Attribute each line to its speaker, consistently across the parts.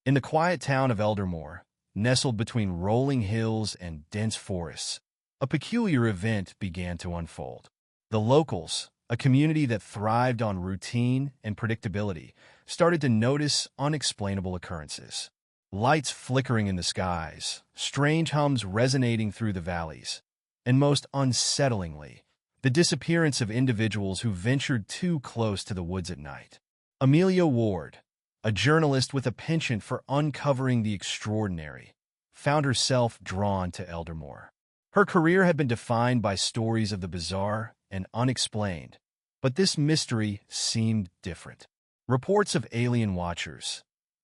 Speaker 1: In the quiet town of Eldermoor, nestled between rolling hills and dense forests, a peculiar event began to unfold. The locals, a community that thrived on routine and predictability, started to notice unexplainable occurrences. Lights flickering in the skies, strange hums resonating through the valleys, and most unsettlingly, the disappearance of individuals who ventured too close to the woods at night. Amelia Ward, a journalist with a penchant for uncovering the extraordinary, found herself drawn to Eldermoor. Her career had been defined by stories of the bizarre and unexplained, but this mystery seemed different. Reports of alien watchers,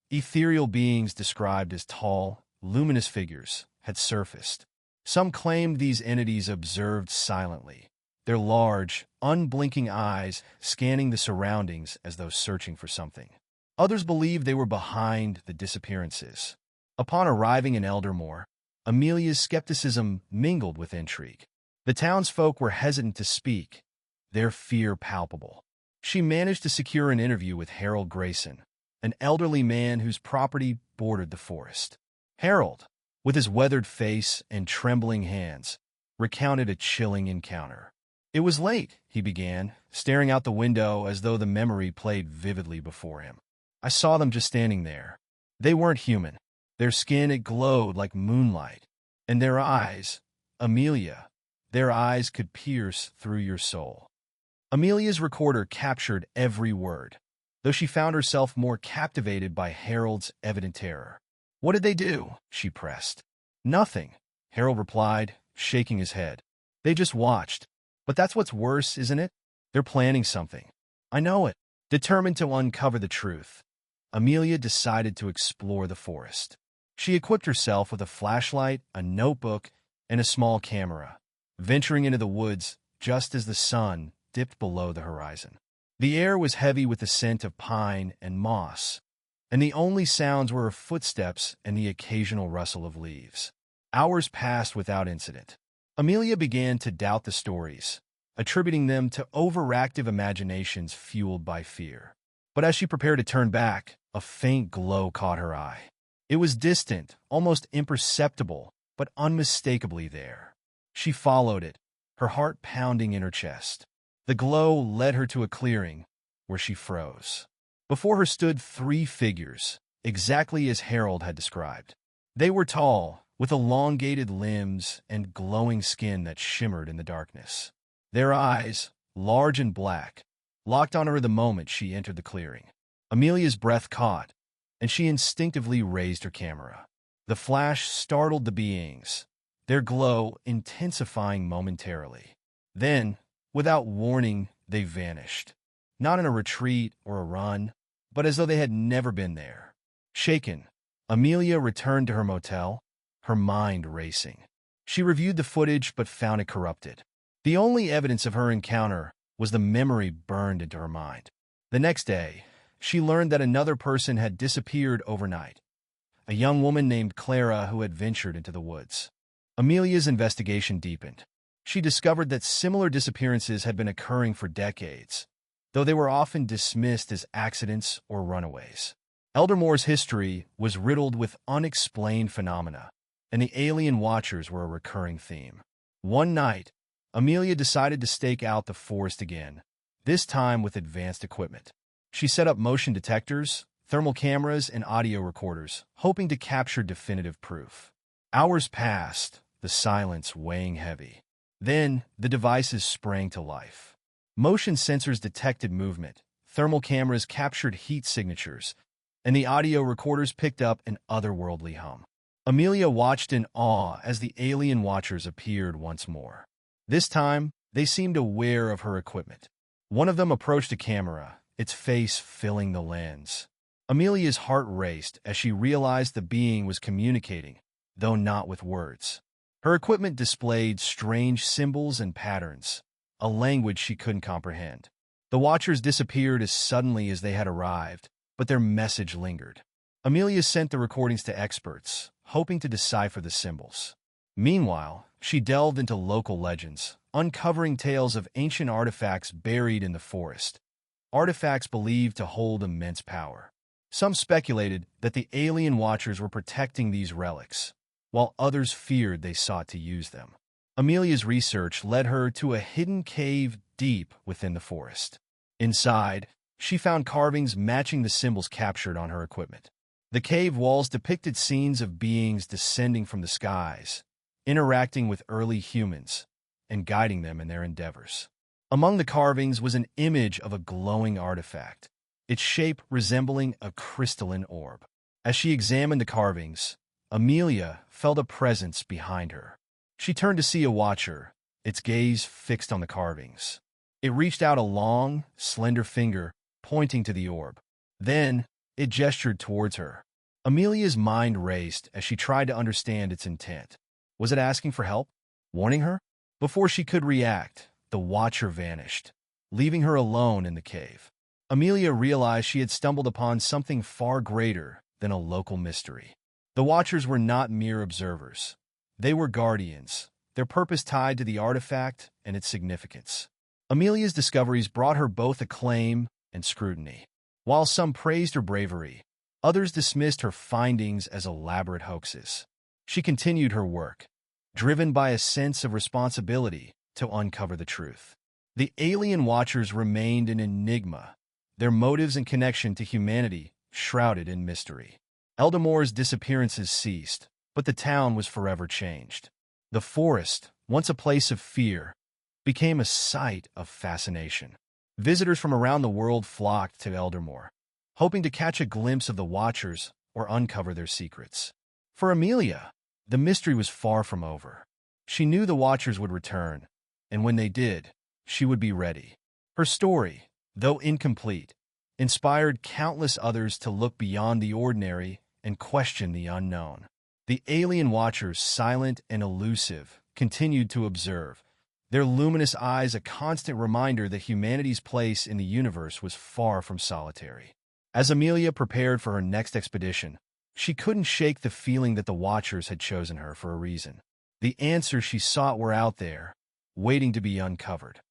Speaker 1: ethereal beings described as tall, luminous figures, had surfaced. Some claimed these entities observed silently, their large, unblinking eyes scanning the surroundings as though searching for something. Others believed they were behind the disappearances. Upon arriving in Eldermoor, Amelia's skepticism mingled with intrigue. The townsfolk were hesitant to speak, their fear palpable. She managed to secure an interview with Harold Grayson, an elderly man whose property bordered the forest. Harold, with his weathered face and trembling hands, recounted a chilling encounter. "It was late," he began, staring out the window as though the memory played vividly before him. "I saw them just standing there. They weren't human. Their skin, it glowed like moonlight. And their eyes, Amelia, their eyes could pierce through your soul." Amelia's recorder captured every word, though she found herself more captivated by Harold's evident terror. "What did they do?" she pressed. "Nothing," Harold replied, shaking his head. "They just watched. But that's what's worse, isn't it? They're planning something. I know it." Determined to uncover the truth, Amelia decided to explore the forest. She equipped herself with a flashlight, a notebook, and a small camera, venturing into the woods just as the sun dipped below the horizon. The air was heavy with the scent of pine and moss, and the only sounds were her footsteps and the occasional rustle of leaves. Hours passed without incident. Amelia began to doubt the stories, attributing them to overactive imaginations fueled by fear. But as she prepared to turn back, a faint glow caught her eye. It was distant, almost imperceptible, but unmistakably there. She followed it, her heart pounding in her chest. The glow led her to a clearing, where she froze. Before her stood three figures, exactly as Harold had described. They were tall, with elongated limbs and glowing skin that shimmered in the darkness. Their eyes, large and black, locked on her the moment she entered the clearing. Amelia's breath caught, and she instinctively raised her camera. The flash startled the beings, their glow intensifying momentarily. Then, without warning, they vanished. Not in a retreat or a run, but as though they had never been there. Shaken, Amelia returned to her motel, her mind racing. She reviewed the footage but found it corrupted. The only evidence of her encounter was the memory burned into her mind. The next day, she learned that another person had disappeared overnight, a young woman named Clara who had ventured into the woods. Amelia's investigation deepened. She discovered that similar disappearances had been occurring for decades, though they were often dismissed as accidents or runaways. Eldermoor's history was riddled with unexplained phenomena, and the alien watchers were a recurring theme. One night, Amelia decided to stake out the forest again, this time with advanced equipment. She set up motion detectors, thermal cameras, and audio recorders, hoping to capture definitive proof. Hours passed, the silence weighing heavy. Then, the devices sprang to life. Motion sensors detected movement, thermal cameras captured heat signatures, and the audio recorders picked up an otherworldly hum. Amelia watched in awe as the alien watchers appeared once more. This time, they seemed aware of her equipment. One of them approached a camera, its face filling the lens. Amelia's heart raced as she realized the being was communicating, though not with words. Her equipment displayed strange symbols and patterns, a language she couldn't comprehend. The watchers disappeared as suddenly as they had arrived, but their message lingered. Amelia sent the recordings to experts, hoping to decipher the symbols. Meanwhile, she delved into local legends, uncovering tales of ancient artifacts buried in the forest, artifacts believed to hold immense power. Some speculated that the alien watchers were protecting these relics, while others feared they sought to use them. Amelia's research led her to a hidden cave deep within the forest. Inside, she found carvings matching the symbols captured on her equipment. The cave walls depicted scenes of beings descending from the skies, interacting with early humans, and guiding them in their endeavors. Among the carvings was an image of a glowing artifact, its shape resembling a crystalline orb. As she examined the carvings, Amelia felt a presence behind her. She turned to see a watcher, its gaze fixed on the carvings. It reached out a long, slender finger, pointing to the orb. Then, it gestured towards her. Amelia's mind raced as she tried to understand its intent. Was it asking for help? Warning her? Before she could react, the watcher vanished, leaving her alone in the cave. Amelia realized she had stumbled upon something far greater than a local mystery. The watchers were not mere observers. They were guardians, their purpose tied to the artifact and its significance. Amelia's discoveries brought her both acclaim and scrutiny. While some praised her bravery, others dismissed her findings as elaborate hoaxes. She continued her work, driven by a sense of responsibility to uncover the truth. The alien watchers remained an enigma, their motives and connection to humanity shrouded in mystery. Eldermoor's disappearances ceased, but the town was forever changed. The forest, once a place of fear, became a site of fascination. Visitors from around the world flocked to Eldermoor, hoping to catch a glimpse of the watchers or uncover their secrets. For Amelia, the mystery was far from over. She knew the watchers would return, and when they did, she would be ready. Her story, though incomplete, inspired countless others to look beyond the ordinary and question the unknown. The alien watchers, silent and elusive, continued to observe, their luminous eyes a constant reminder that humanity's place in the universe was far from solitary. As Amelia prepared for her next expedition, she couldn't shake the feeling that the watchers had chosen her for a reason. The answers she sought were out there, waiting to be uncovered.